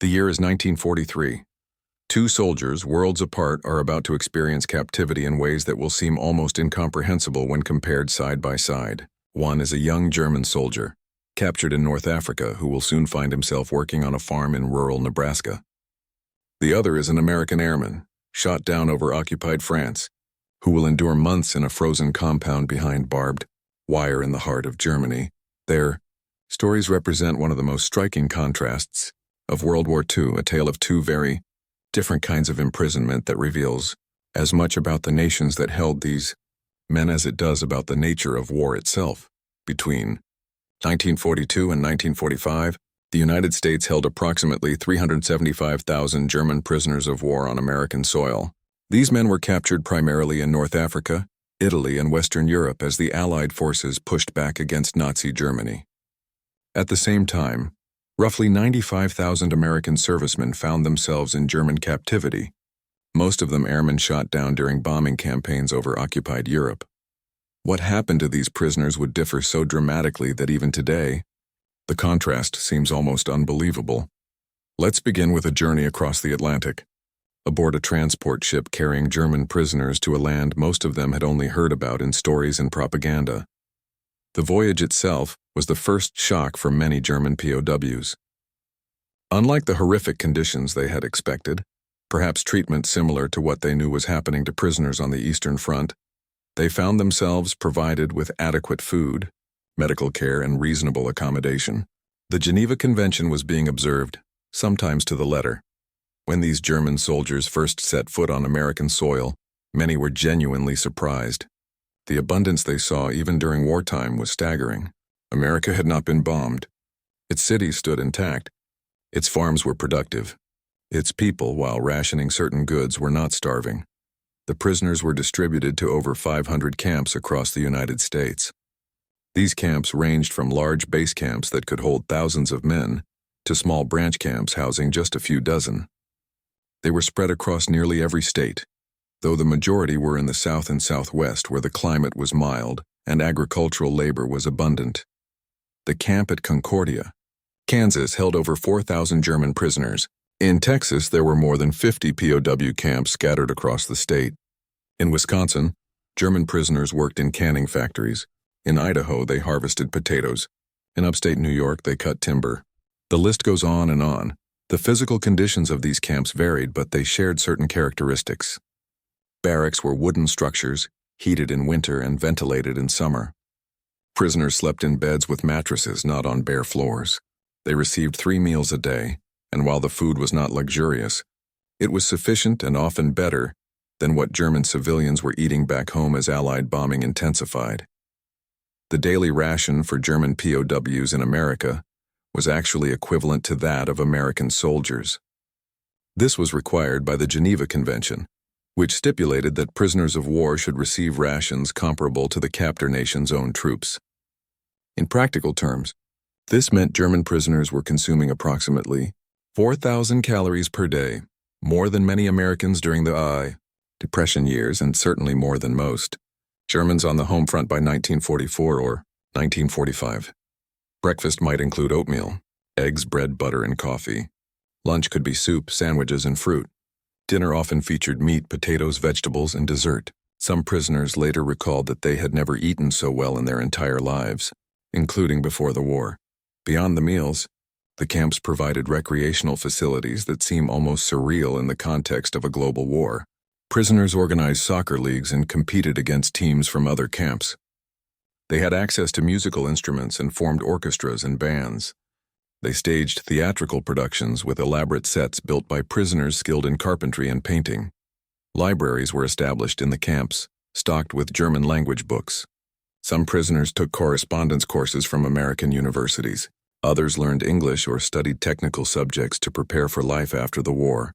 The year is 1943. Two soldiers, worlds apart, are about to experience captivity in ways that will seem almost incomprehensible when compared side by side. One is a young German soldier, captured in North Africa, who will soon find himself working on a farm in rural Nebraska. The other is an American airman, shot down over occupied France, who will endure months in a frozen compound behind barbed wire in the heart of Germany. Their stories represent one of the most striking contrasts of World War II, a tale of two very different kinds of imprisonment that reveals as much about the nations that held these men as it does about the nature of war itself. Between 1942 and 1945, the United States held approximately 375,000 German prisoners of war on American soil. These men were captured primarily in North Africa, Italy, and Western Europe as the Allied forces pushed back against Nazi Germany. At the same time, roughly 95,000 American servicemen found themselves in German captivity, most of them airmen shot down during bombing campaigns over occupied Europe. What happened to these prisoners would differ so dramatically that even today, the contrast seems almost unbelievable. Let's begin with a journey across the Atlantic, aboard a transport ship carrying German prisoners to a land most of them had only heard about in stories and propaganda. The voyage itself was the first shock for many German POWs. Unlike the horrific conditions they had expected, perhaps treatment similar to what they knew was happening to prisoners on the Eastern Front, they found themselves provided with adequate food, medical care, and reasonable accommodation. The Geneva Convention was being observed, sometimes to the letter. When these German soldiers first set foot on American soil, many were genuinely surprised. The abundance they saw even during wartime was staggering. America had not been bombed. Its cities stood intact. Its farms were productive. Its people, while rationing certain goods, were not starving. The prisoners were distributed to over 500 camps across the United States. These camps ranged from large base camps that could hold thousands of men to small branch camps housing just a few dozen. They were spread across nearly every state, though the majority were in the South and Southwest, where the climate was mild and agricultural labor was abundant. The camp at Concordia, Kansas, held over 4,000 German prisoners. In Texas, there were more than 50 POW camps scattered across the state. In Wisconsin, German prisoners worked in canning factories. In Idaho, they harvested potatoes. In upstate New York, they cut timber. The list goes on and on. The physical conditions of these camps varied, but they shared certain characteristics. Barracks were wooden structures, heated in winter and ventilated in summer. Prisoners slept in beds with mattresses, not on bare floors. They received 3 meals a day, and while the food was not luxurious, it was sufficient and often better than what German civilians were eating back home as Allied bombing intensified. The daily ration for German POWs in America was actually equivalent to that of American soldiers. This was required by the Geneva Convention, which stipulated that prisoners of war should receive rations comparable to the captor nation's own troops. In practical terms, this meant German prisoners were consuming approximately 4,000 calories per day, more than many Americans during the Depression years, and certainly more than most Germans on the home front by 1944 or 1945. Breakfast might include oatmeal, eggs, bread, butter, and coffee. Lunch could be soup, sandwiches, and fruit. Dinner often featured meat, potatoes, vegetables, and dessert. Some prisoners later recalled that they had never eaten so well in their entire lives, including before the war. Beyond the meals, the camps provided recreational facilities that seem almost surreal in the context of a global war. Prisoners organized soccer leagues and competed against teams from other camps. They had access to musical instruments and formed orchestras and bands. They staged theatrical productions with elaborate sets built by prisoners skilled in carpentry and painting. Libraries were established in the camps, stocked with German language books. Some prisoners took correspondence courses from American universities. Others learned English or studied technical subjects to prepare for life after the war.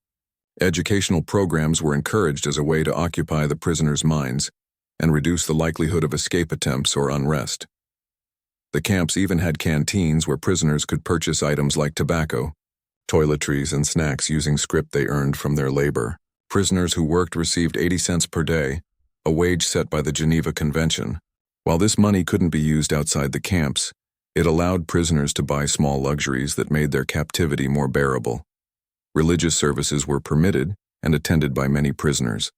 Educational programs were encouraged as a way to occupy the prisoners' minds and reduce the likelihood of escape attempts or unrest. The camps even had canteens where prisoners could purchase items like tobacco, toiletries, and snacks using scrip they earned from their labor. Prisoners who worked received 80 cents per day, a wage set by the Geneva Convention. While this money couldn't be used outside the camps, it allowed prisoners to buy small luxuries that made their captivity more bearable. Religious services were permitted and attended by many prisoners.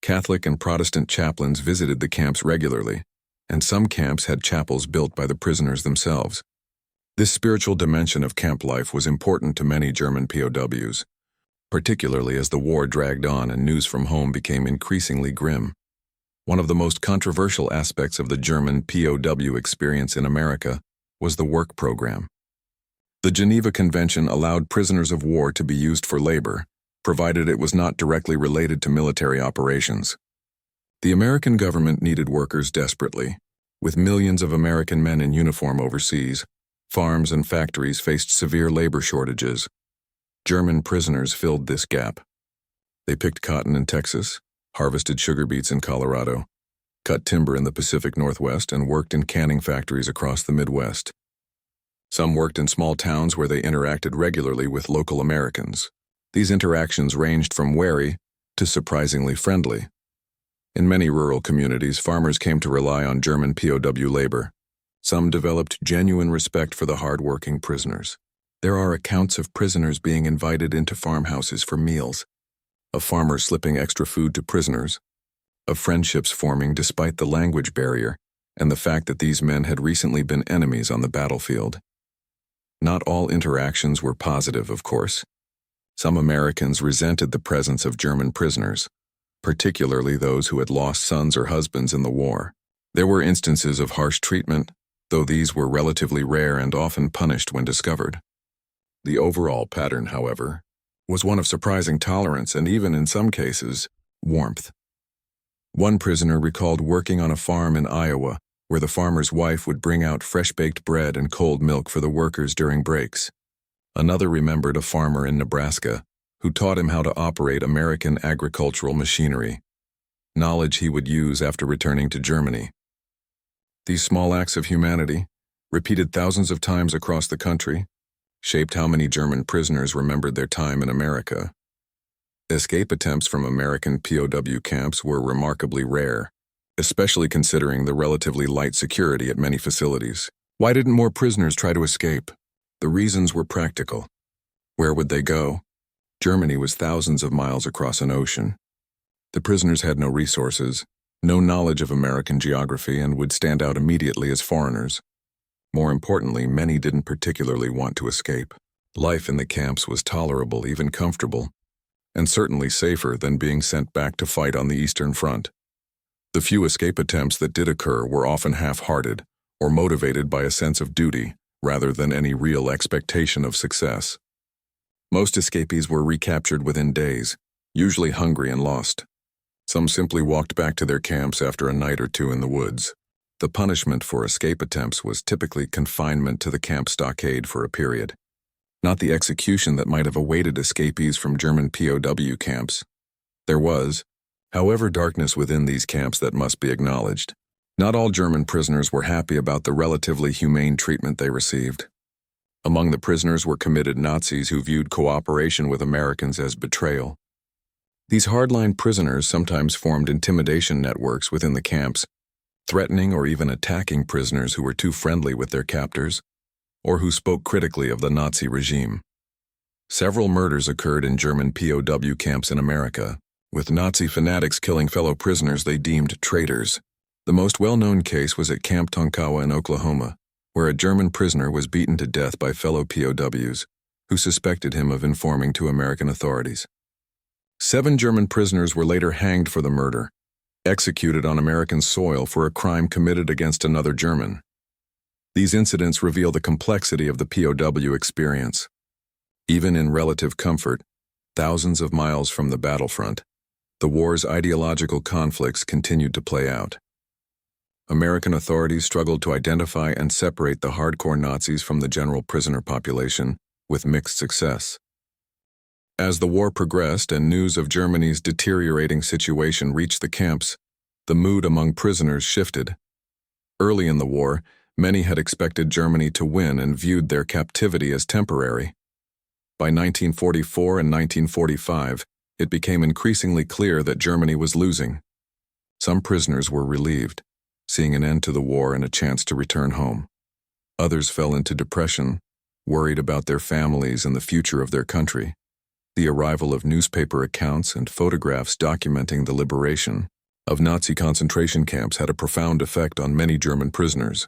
Catholic and Protestant chaplains visited the camps regularly, and some camps had chapels built by the prisoners themselves. This spiritual dimension of camp life was important to many German POWs, particularly as the war dragged on and news from home became increasingly grim. One of the most controversial aspects of the German POW experience in America was the work program. The Geneva Convention allowed prisoners of war to be used for labor, provided it was not directly related to military operations. The American government needed workers desperately. With millions of American men in uniform overseas, farms and factories faced severe labor shortages. German prisoners filled this gap. They picked cotton in Texas, harvested sugar beets in Colorado, cut timber in the Pacific Northwest, and worked in canning factories across the Midwest. Some worked in small towns where they interacted regularly with local Americans. These interactions ranged from wary to surprisingly friendly. In many rural communities, farmers came to rely on German POW labor. Some developed genuine respect for the hard-working prisoners. There are accounts of prisoners being invited into farmhouses for meals, of farmers slipping extra food to prisoners, of friendships forming despite the language barrier and the fact that these men had recently been enemies on the battlefield. Not all interactions were positive, of course. Some Americans resented the presence of German prisoners, particularly those who had lost sons or husbands in the war. There were instances of harsh treatment, though these were relatively rare and often punished when discovered. The overall pattern, however, was one of surprising tolerance and even, in some cases, warmth. One prisoner recalled working on a farm in Iowa where the farmer's wife would bring out fresh-baked bread and cold milk for the workers during breaks. Another remembered a farmer in Nebraska who taught him how to operate American agricultural machinery, knowledge he would use after returning to Germany. These small acts of humanity, repeated thousands of times across the country, shaped how many German prisoners remembered their time in America. Escape attempts from American POW camps were remarkably rare, especially considering the relatively light security at many facilities. Why didn't more prisoners try to escape? The reasons were practical. Where would they go? Germany was thousands of miles across an ocean. The prisoners had no resources, no knowledge of American geography, and would stand out immediately as foreigners. More importantly, many didn't particularly want to escape. Life in the camps was tolerable, even comfortable, and certainly safer than being sent back to fight on the Eastern Front. The few escape attempts that did occur were often half-hearted or motivated by a sense of duty rather than any real expectation of success. Most escapees were recaptured within days, usually hungry and lost. Some simply walked back to their camps after a night or two in the woods. The punishment for escape attempts was typically confinement to the camp stockade for a period, not the execution that might have awaited escapees from German POW camps. There was, however, darkness within these camps that must be acknowledged. Not all German prisoners were happy about the relatively humane treatment they received. Among the prisoners were committed Nazis who viewed cooperation with Americans as betrayal. These hardline prisoners sometimes formed intimidation networks within the camps, threatening or even attacking prisoners who were too friendly with their captors, or who spoke critically of the Nazi regime. Several murders occurred in German POW camps in America, with Nazi fanatics killing fellow prisoners they deemed traitors. The most well-known case was at Camp Tonkawa in Oklahoma, where a German prisoner was beaten to death by fellow POWs, who suspected him of informing to American authorities. 7 German prisoners were later hanged for the murder, executed on American soil for a crime committed against another German. These incidents reveal the complexity of the POW experience. Even in relative comfort, thousands of miles from the battlefront, the war's ideological conflicts continued to play out. American authorities struggled to identify and separate the hardcore Nazis from the general prisoner population, with mixed success. As the war progressed and news of Germany's deteriorating situation reached the camps, the mood among prisoners shifted. Early in the war, many had expected Germany to win and viewed their captivity as temporary. By 1944 and 1945, it became increasingly clear that Germany was losing. Some prisoners were relieved, seeing an end to the war and a chance to return home. Others fell into depression, worried about their families and the future of their country. The arrival of newspaper accounts and photographs documenting the liberation of Nazi concentration camps had a profound effect on many German prisoners.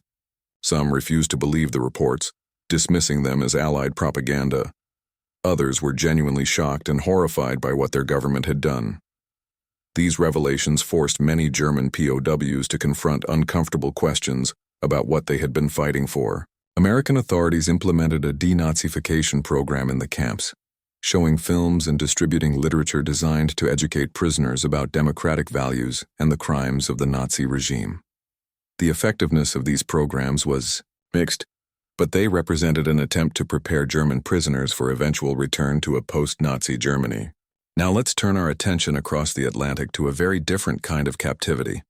Some refused to believe the reports, dismissing them as Allied propaganda. Others were genuinely shocked and horrified by what their government had done. These revelations forced many German POWs to confront uncomfortable questions about what they had been fighting for. American authorities implemented a denazification program in the camps, showing films and distributing literature designed to educate prisoners about democratic values and the crimes of the Nazi regime. The effectiveness of these programs was mixed, but they represented an attempt to prepare German prisoners for eventual return to a post-Nazi Germany. Now let's turn our attention across the Atlantic to a very different kind of captivity.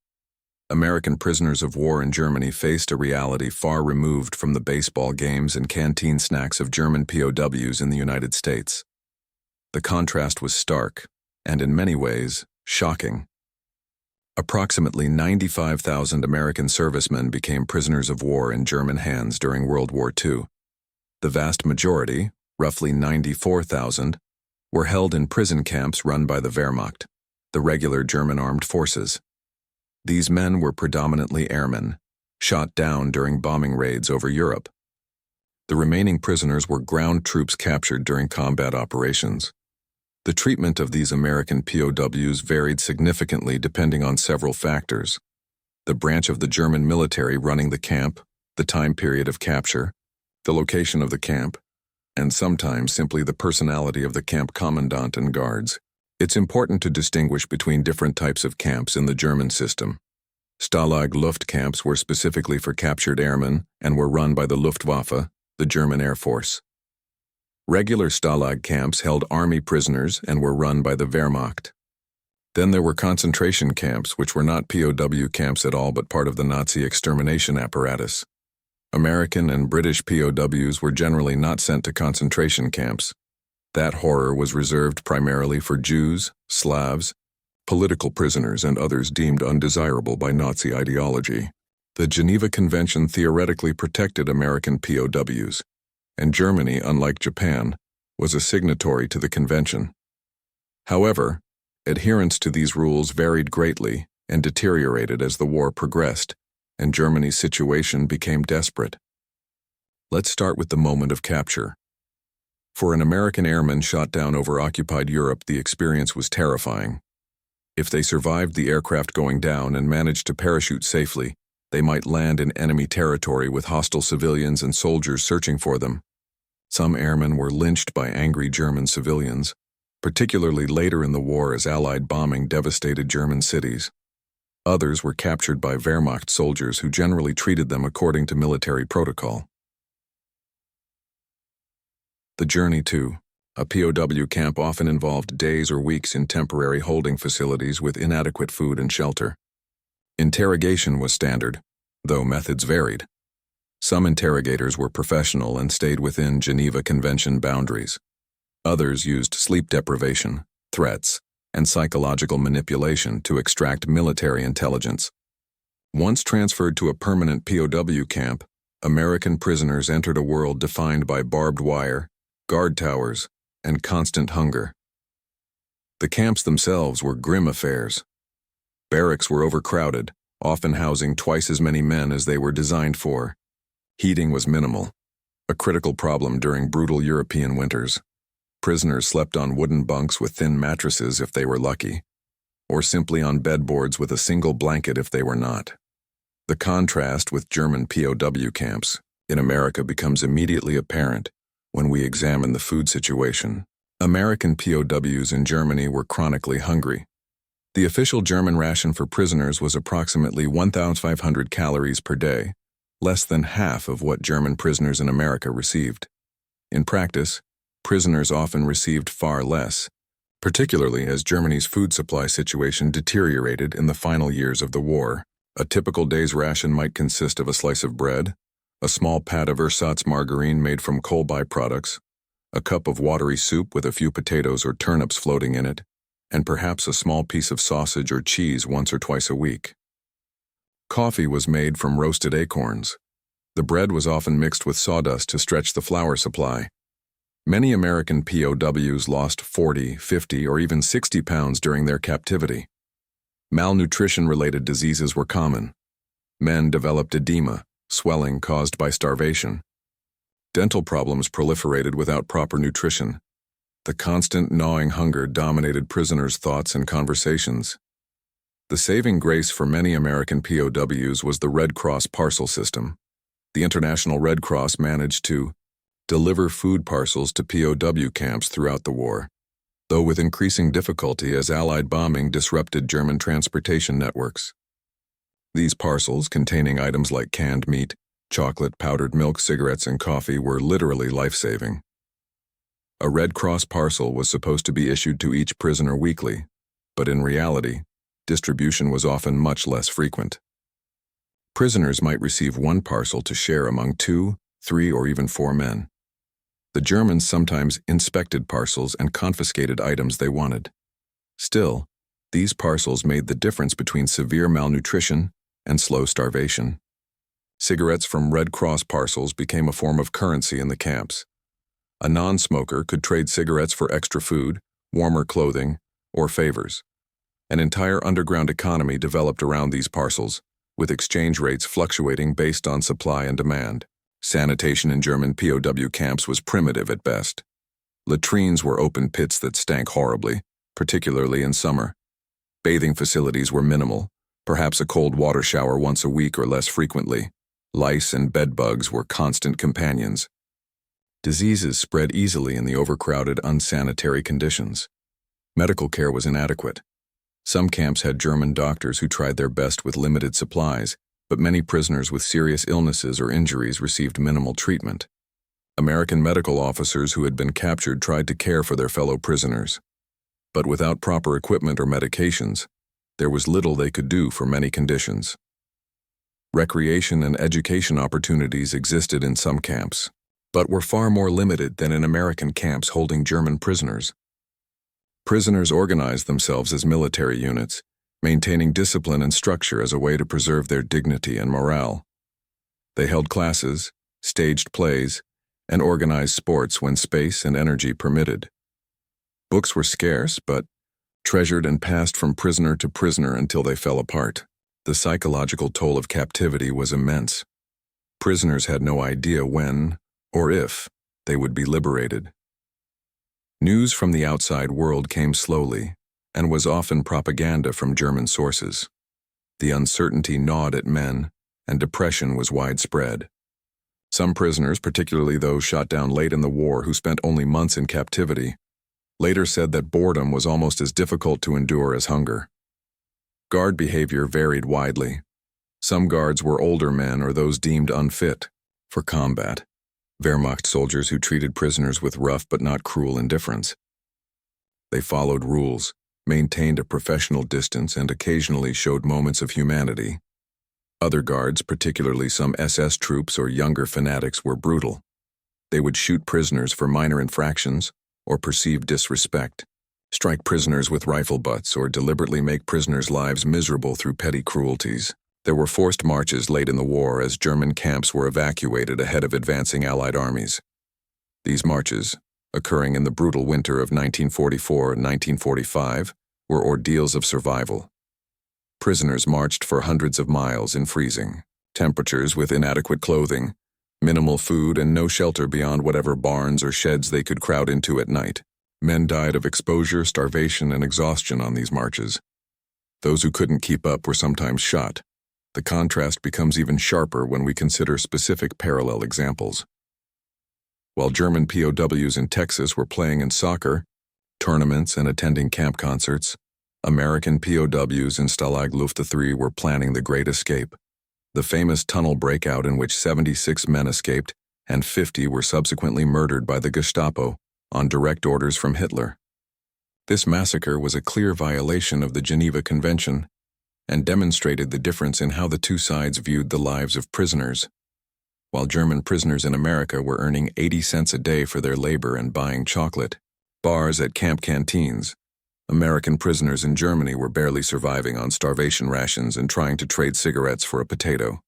American prisoners of war in Germany faced a reality far removed from the baseball games and canteen snacks of German POWs in the United States. The contrast was stark, and in many ways, shocking. Approximately 95,000 American servicemen became prisoners of war in German hands during World War II. The vast majority, roughly 94,000, were held in prison camps run by the Wehrmacht, the regular German armed forces. These men were predominantly airmen, shot down during bombing raids over Europe. The remaining prisoners were ground troops captured during combat operations. The treatment of these American POWs varied significantly depending on several factors: the branch of the German military running the camp, the time period of capture, the location of the camp, and sometimes simply the personality of the camp commandant and guards. It's important to distinguish between different types of camps in the German system. Stalag Luft camps were specifically for captured airmen and were run by the Luftwaffe, the German Air Force. Regular Stalag camps held army prisoners and were run by the Wehrmacht. Then there were concentration camps, which were not POW camps at all but part of the Nazi extermination apparatus. American and British POWs were generally not sent to concentration camps. That horror was reserved primarily for Jews, Slavs, political prisoners, and others deemed undesirable by Nazi ideology. The Geneva Convention theoretically protected American POWs, and Germany, unlike Japan, was a signatory to the convention. However, adherence to these rules varied greatly and deteriorated as the war progressed, and Germany's situation became desperate. Let's start with the moment of capture. For an American airman shot down over occupied Europe, the experience was terrifying. If they survived the aircraft going down and managed to parachute safely, they might land in enemy territory with hostile civilians and soldiers searching for them. Some airmen were lynched by angry German civilians, particularly later in the war as Allied bombing devastated German cities. Others were captured by Wehrmacht soldiers who generally treated them according to military protocol. The journey to a POW camp often involved days or weeks in temporary holding facilities with inadequate food and shelter. Interrogation was standard, though methods varied. Some interrogators were professional and stayed within Geneva Convention boundaries. Others used sleep deprivation, threats, and psychological manipulation to extract military intelligence. Once transferred to a permanent POW camp, American prisoners entered a world defined by barbed wire, guard towers, and constant hunger. The camps themselves were grim affairs. Barracks were overcrowded, often housing twice as many men as they were designed for. Heating was minimal, a critical problem during brutal European winters. Prisoners slept on wooden bunks with thin mattresses if they were lucky, or simply on bedboards with a single blanket if they were not. The contrast with German POW camps in America becomes immediately apparent when we examine the food situation. American POWs in Germany were chronically hungry. The official German ration for prisoners was approximately 1,500 calories per day, less than half of what German prisoners in America received. In practice, prisoners often received far less, particularly as Germany's food supply situation deteriorated in the final years of the war. A typical day's ration might consist of a slice of bread, a small pat of ersatz margarine made from coal byproducts, a cup of watery soup with a few potatoes or turnips floating in it, and perhaps a small piece of sausage or cheese once or twice a week. Coffee was made from roasted acorns. The bread was often mixed with sawdust to stretch the flour supply. Many American POWs lost 40, 50, or even 60 pounds during their captivity. Malnutrition-related diseases were common. Men developed edema, swelling caused by starvation. Dental problems proliferated without proper nutrition. The constant gnawing hunger dominated prisoners' thoughts and conversations. The saving grace for many American POWs was the Red Cross parcel system. The International Red Cross managed to deliver food parcels to POW camps throughout the war, though with increasing difficulty as Allied bombing disrupted German transportation networks. These parcels, containing items like canned meat, chocolate, powdered milk, cigarettes, and coffee, were literally life-saving. A Red Cross parcel was supposed to be issued to each prisoner weekly, but in reality, distribution was often much less frequent. Prisoners might receive one parcel to share among 2, 3, or even 4 men. The Germans sometimes inspected parcels and confiscated items they wanted. Still, these parcels made the difference between severe malnutrition and slow starvation. Cigarettes from Red Cross parcels became a form of currency in the camps. A non-smoker could trade cigarettes for extra food, warmer clothing, or favors. An entire underground economy developed around these parcels, with exchange rates fluctuating based on supply and demand. Sanitation in German POW camps was primitive at best. Latrines were open pits that stank horribly, particularly in summer. Bathing facilities were minimal, perhaps a cold water shower once a week or less frequently. Lice and bed bugs were constant companions. Diseases spread easily in the overcrowded, unsanitary conditions. Medical care was inadequate. Some camps had German doctors who tried their best with limited supplies, but many prisoners with serious illnesses or injuries received minimal treatment. American medical officers who had been captured tried to care for their fellow prisoners. But without proper equipment or medications, there was little they could do for many conditions. Recreation and education opportunities existed in some camps, but were far more limited than in American camps holding German prisoners. Prisoners organized themselves as military units, maintaining discipline and structure as a way to preserve their dignity and morale. They held classes, staged plays, and organized sports when space and energy permitted. Books were scarce, but treasured and passed from prisoner to prisoner until they fell apart. The psychological toll of captivity was immense. Prisoners had no idea when, or if, they would be liberated. News from the outside world came slowly, and was often propaganda from German sources. The uncertainty gnawed at men, and depression was widespread. Some prisoners, particularly those shot down late in the war who spent only months in captivity, later said that boredom was almost as difficult to endure as hunger. Guard behavior varied widely. Some guards were older men or those deemed unfit for combat. Wehrmacht soldiers who treated prisoners with rough but not cruel indifference. They followed rules, maintained a professional distance, and occasionally showed moments of humanity. Other guards, particularly some SS troops or younger fanatics, were brutal. They would shoot prisoners for minor infractions or perceived disrespect, strike prisoners with rifle butts, or deliberately make prisoners' lives miserable through petty cruelties. There were forced marches late in the war as German camps were evacuated ahead of advancing Allied armies. These marches, occurring in the brutal winter of 1944 and 1945, were ordeals of survival. Prisoners marched for hundreds of miles in freezing temperatures with inadequate clothing, minimal food, and no shelter beyond whatever barns or sheds they could crowd into at night. Men died of exposure, starvation, and exhaustion on these marches. Those who couldn't keep up were sometimes shot. The contrast becomes even sharper when we consider specific parallel examples. While German POWs in Texas were playing in soccer, tournaments, and attending camp concerts, American POWs in Stalag Luft III were planning the Great Escape, the famous tunnel breakout in which 76 men escaped and 50 were subsequently murdered by the Gestapo on direct orders from Hitler. This massacre was a clear violation of the Geneva Convention and demonstrated the difference in how the two sides viewed the lives of prisoners. While German prisoners in America were earning 80 cents a day for their labor and buying chocolate, bars at camp canteens, American prisoners in Germany were barely surviving on starvation rations and trying to trade cigarettes for a potato.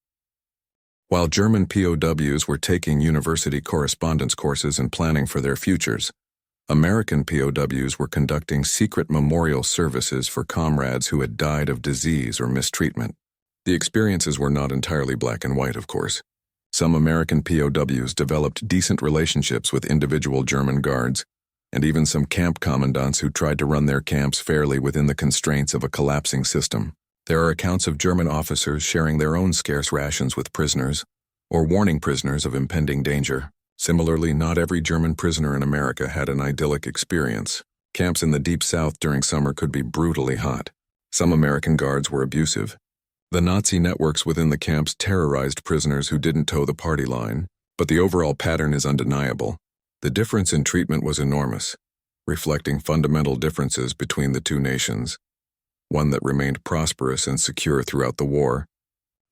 While German POWs were taking university correspondence courses and planning for their futures, American POWs were conducting secret memorial services for comrades who had died of disease or mistreatment. The experiences were not entirely black and white, of course. Some American POWs developed decent relationships with individual German guards, and even some camp commandants who tried to run their camps fairly within the constraints of a collapsing system. There are accounts of German officers sharing their own scarce rations with prisoners, or warning prisoners of impending danger. Similarly, not every German prisoner in America had an idyllic experience. Camps in the Deep South during summer could be brutally hot. Some American guards were abusive. The Nazi networks within the camps terrorized prisoners who didn't toe the party line, but the overall pattern is undeniable. The difference in treatment was enormous, reflecting fundamental differences between the two nations. One that remained prosperous and secure throughout the war,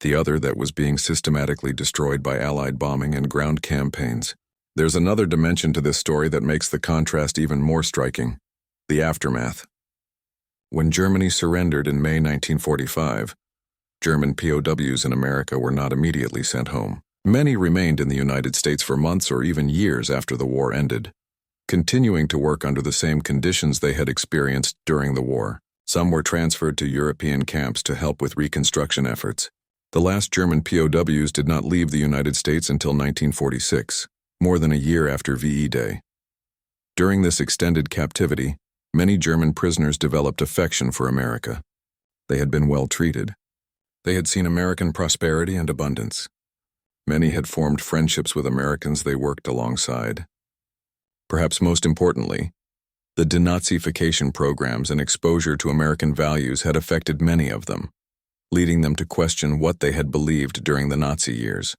the other that was being systematically destroyed by Allied bombing and ground campaigns. There's another dimension to this story that makes the contrast even more striking: the aftermath. When Germany surrendered in May 1945, German POWs in America were not immediately sent home. Many remained in the United States for months or even years after the war ended, continuing to work under the same conditions they had experienced during the war. Some were transferred to European camps to help with reconstruction efforts. The last German POWs did not leave the United States until 1946, more than a year after VE Day. During this extended captivity, many German prisoners developed affection for America. They had been well treated. They had seen American prosperity and abundance. Many had formed friendships with Americans they worked alongside. Perhaps most importantly, the denazification programs and exposure to American values had affected many of them, leading them to question what they had believed during the Nazi years.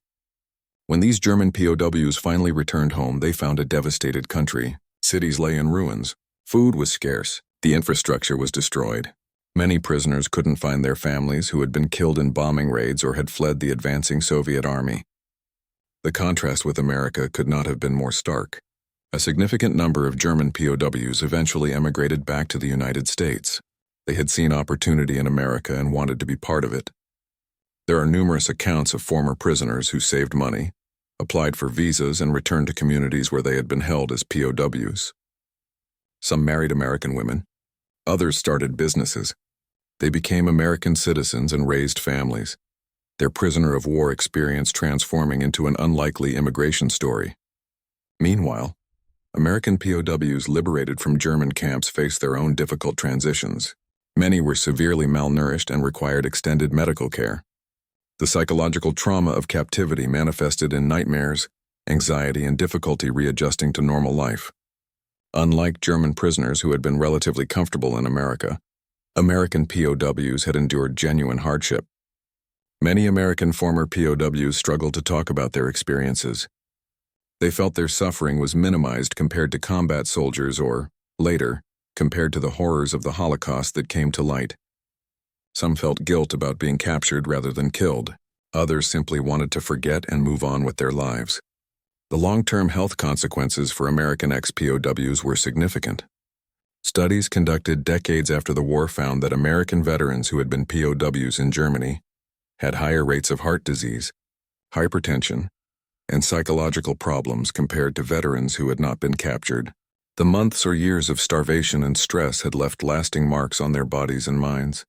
When these German POWs finally returned home, they found a devastated country. Cities lay in ruins. Food was scarce. The infrastructure was destroyed. Many prisoners couldn't find their families who had been killed in bombing raids or had fled the advancing Soviet army. The contrast with America could not have been more stark. A significant number of German POWs eventually emigrated back to the United States. They had seen opportunity in America and wanted to be part of it. There are numerous accounts of former prisoners who saved money, applied for visas, and returned to communities where they had been held as POWs. Some married American women. Others started businesses. They became American citizens and raised families, their prisoner of war experience transforming into an unlikely immigration story. Meanwhile, American POWs liberated from German camps faced their own difficult transitions. Many were severely malnourished and required extended medical care. The psychological trauma of captivity manifested in nightmares, anxiety, and difficulty readjusting to normal life. Unlike German prisoners who had been relatively comfortable in America, American POWs had endured genuine hardship. Many American former POWs struggled to talk about their experiences. They felt their suffering was minimized compared to combat soldiers or, later, compared to the horrors of the Holocaust that came to light. Some felt guilt about being captured rather than killed. Others simply wanted to forget and move on with their lives. The long-term health consequences for American ex-POWs were significant. Studies conducted decades after the war found that American veterans who had been POWs in Germany had higher rates of heart disease, hypertension, and psychological problems compared to veterans who had not been captured. The months or years of starvation and stress had left lasting marks on their bodies and minds.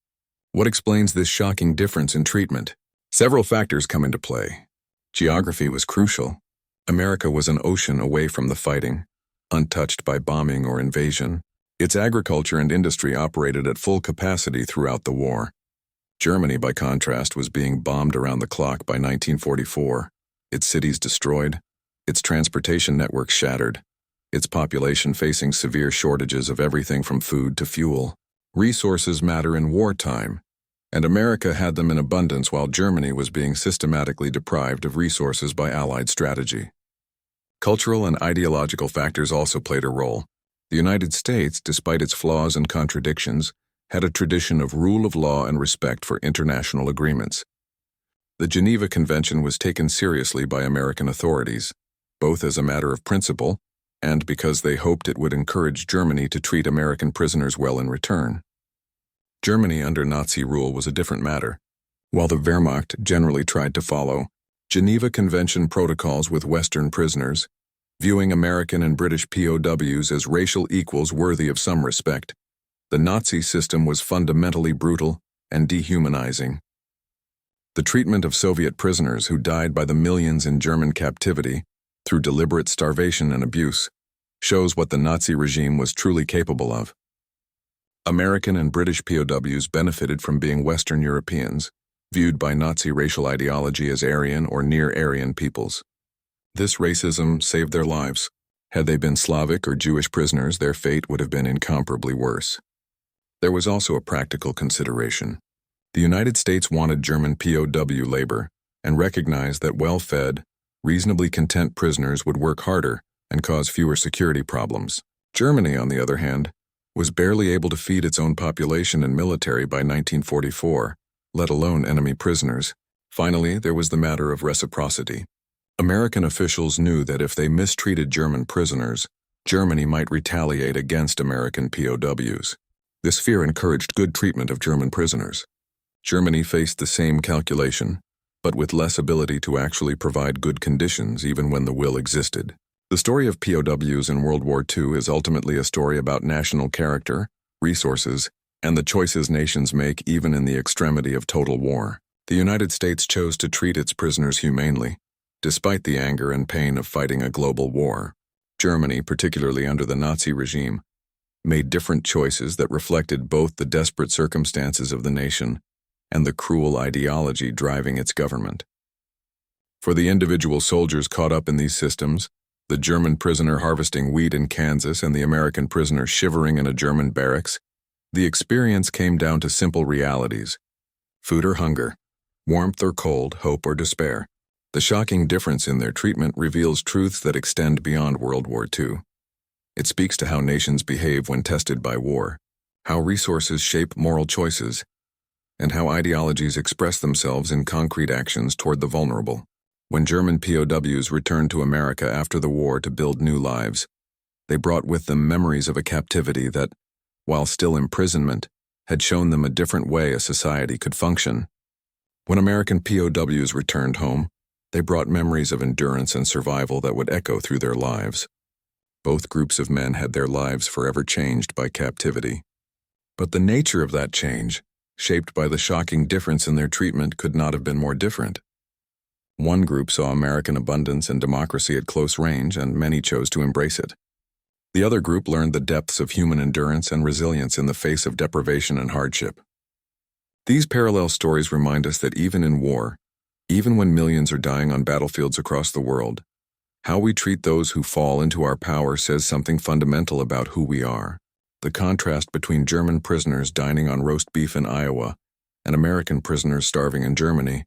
What explains this shocking difference in treatment? Several factors come into play. Geography was crucial. America was an ocean away from the fighting, untouched by bombing or invasion. Its agriculture and industry operated at full capacity throughout the war. Germany, by contrast, was being bombed around the clock by 1944. Its cities destroyed, its transportation networks shattered, its population facing severe shortages of everything from food to fuel. Resources matter in wartime, and America had them in abundance while Germany was being systematically deprived of resources by Allied strategy. Cultural and ideological factors also played a role. The United States, despite its flaws and contradictions, had a tradition of rule of law and respect for international agreements. The Geneva Convention was taken seriously by American authorities, both as a matter of principle and because they hoped it would encourage Germany to treat American prisoners well in return. Germany under Nazi rule was a different matter. While the Wehrmacht generally tried to follow, Geneva Convention protocols with Western prisoners, viewing American and British POWs as racial equals worthy of some respect. The Nazi system was fundamentally brutal and dehumanizing. The treatment of Soviet prisoners who died by the millions in German captivity through deliberate starvation and abuse shows what the Nazi regime was truly capable of. American and British POWs benefited from being Western Europeans, viewed by Nazi racial ideology as Aryan or near-Aryan peoples. This racism saved their lives. Had they been Slavic or Jewish prisoners, their fate would have been incomparably worse. There was also a practical consideration. The United States wanted German POW labor and recognized that well-fed, reasonably content prisoners would work harder and cause fewer security problems. Germany, on the other hand, was barely able to feed its own population and military by 1944, let alone enemy prisoners. Finally, there was the matter of reciprocity. American officials knew that if they mistreated German prisoners, Germany might retaliate against American POWs. This fear encouraged good treatment of German prisoners. Germany faced the same calculation, but with less ability to actually provide good conditions even when the will existed. The story of POWs in World War II is ultimately a story about national character, resources, and the choices nations make even in the extremity of total war. The United States chose to treat its prisoners humanely, despite the anger and pain of fighting a global war. Germany, particularly under the Nazi regime, made different choices that reflected both the desperate circumstances of the nation and the cruel ideology driving its government. For the individual soldiers caught up in these systems, the German prisoner harvesting wheat in Kansas and the American prisoner shivering in a German barracks, the experience came down to simple realities: food or hunger, warmth or cold, hope or despair. The shocking difference in their treatment reveals truths that extend beyond World War II. It speaks to how nations behave when tested by war, how resources shape moral choices, and how ideologies express themselves in concrete actions toward the vulnerable. When German POWs returned to America after the war to build new lives, they brought with them memories of a captivity that, while still imprisonment, had shown them a different way a society could function. When American POWs returned home, they brought memories of endurance and survival that would echo through their lives. Both groups of men had their lives forever changed by captivity. But the nature of that change, shaped by the shocking difference in their treatment, could not have been more different. One group saw American abundance and democracy at close range, and many chose to embrace it. The other group learned the depths of human endurance and resilience in the face of deprivation and hardship. These parallel stories remind us that even in war, even when millions are dying on battlefields across the world, how we treat those who fall into our power says something fundamental about who we are. The contrast between German prisoners dining on roast beef in Iowa and American prisoners starving in Germany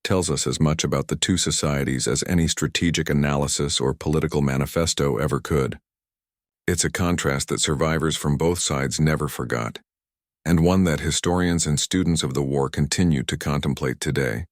tells us as much about the two societies as any strategic analysis or political manifesto ever could. It's a contrast that survivors from both sides never forgot, and one that historians and students of the war continue to contemplate today.